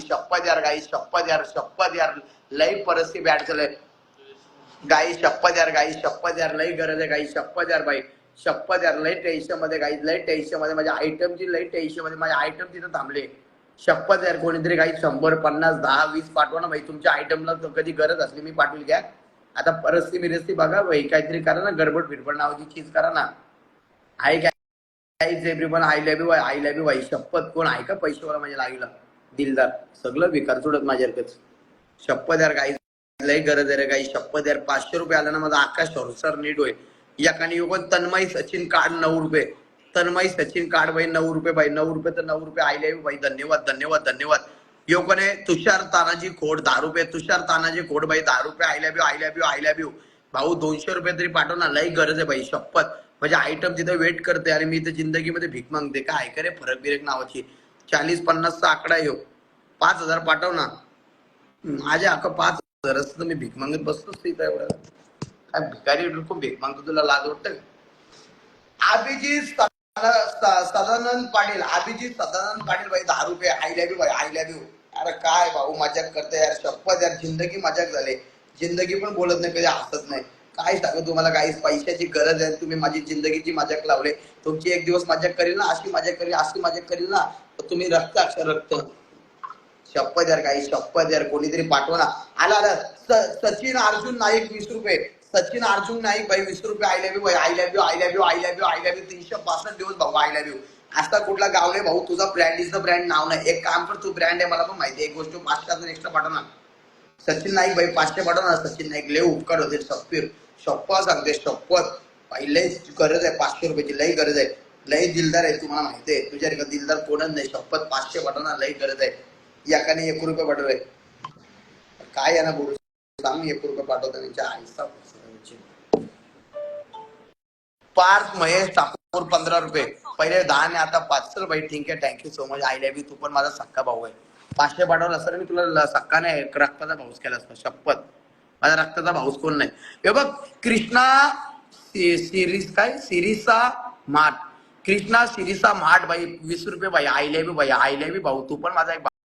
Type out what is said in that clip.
शपथ यार गाई, शपथ यार लई परिस्थिती बॅड झालंय गाई, शपथ यार लई गरज आहे गाई, शपथ यार बाई, शपथ यार लई टेन्शन मध्ये गाई, लई टेन्शन मध्ये माझ्या आयटमची, लई टेन्शन मध्ये माझ्या आयटम तिथं थांबले. शपथ यार कोणीतरी काही 100, 50, 10, 20 पाठवा ना भाई. तुमच्या आयटमला कधी गरज असली मी पाठवली घ्या. आता परिस्थिती बघा भाई, काहीतरी करा ना, गडबड फिरबड नावाची चीज करा ना. आहे काय एव्हरीवन, आय लव्ह यू भाई. शपथ कोण आहे का पैसेवाला माझ्या लागला दिलदार, सगळं विकार सोडत माझ्याकडेच. शपथ यार काही लई गरज आहे रे काही. शपथ यार 500 रुपये आला ना माझा आकाश सर नीट होय. याकाने युगन तन्मय सचिन कार्ड 9 रुपये, तन्मय सचिन कार्ड भाई 9 रुपये भाई, 9 रुपये तर 9 रुपये. आय लव्ह यू भाई, धन्यवाद. योगने तुषार तानाजी खोड 10 रुपये, तुषार तानाजी खोड भाई 10 रुपये. आय लव्ह यू भाऊ. 200 रुपये तरी पाठव ना, लई गरज आहे भाई. शपथ म्हणजे आयटम तिथं वेट करते आणि मी इथं जिंदगीमध्ये भीक मागते. काय करे फरक बिरक नावाची 40-50चा आकडा येऊ. 5000 पाठव ना माझ्या अख्खा 5000 असतं तर मी भीक मागत बसतोच तिथं. एवढं काय भिकारी लोक भीक मागतो, तुला लाज वाटतं? अभिजित सदानंद पाटील, भाई 10 रुपये. I love you. अरे काय भाऊ मजाक करते यार. शपथ यार जिंदगी मजाक झाले. जिंदगी पण बोलत नाही, कधी हसत नाही. काय सांगू तुम्हाला काही पैशाची गरज आहे, तुम्ही माझी जिंदगीची मजाक लावले. तुमची एक दिवस मजाक करील ना, अशी मजाक करील ना, तर तुम्ही रक्त. शपथ यार काही, शपथ यार कोणीतरी पाठवा ना. आला सचिन अर्जुन नाईक 20 रुपये, सचिन अर्जुन नाईक भाई 20 रुपये. I love you. 362 दिवस भाऊ. I love you. आता कुठला गाव नाही भाऊ, तुझा ब्रँड इज द ब्रँड नाव नाही. एक काम कर, तू ब्रँड आहे मला पण माहिती आहे. एक गोष्ट 500 एक्स्ट्रा पाठव ना. सचिन नाईक भाई 500 पाठव ना. सचिन नाईक लय उपकार होते. शपथ सांगते, शपथ भाई लय गरज आहे 500 रुपयाची, लई गरज आहे. लई दिलदार आहे, तुम्हाला माहिती आहे. तुझ्या दिलदार कोणच नाही. शपथ 500 पाठव ना, लई गरज आहे. याकाने 1 रुपये पाठवले. काय यांना बोलू सांग. 1 रुपये पाठवता त्यांच्या आईचा. पार्थ महेश ठाकूर 15 रुपये. पहिले 10 ने आता 5. चल भाई ठीक आहे, thank you so much. I love you. तू पण माझा सक्का भाऊ आहे. 500 पाठवलं असतं मी तुला सक्का नाही, रक्ताचा भाऊस केला असता. शपथ माझा रक्ताचा भाऊस कोण नाही. हे बघ कृष्णा सिरिसा माठ, कृष्णा सिरिसा माठ भाई 20 रुपये भाई. आय लव्ह यू भाऊ. तू पण माझा एक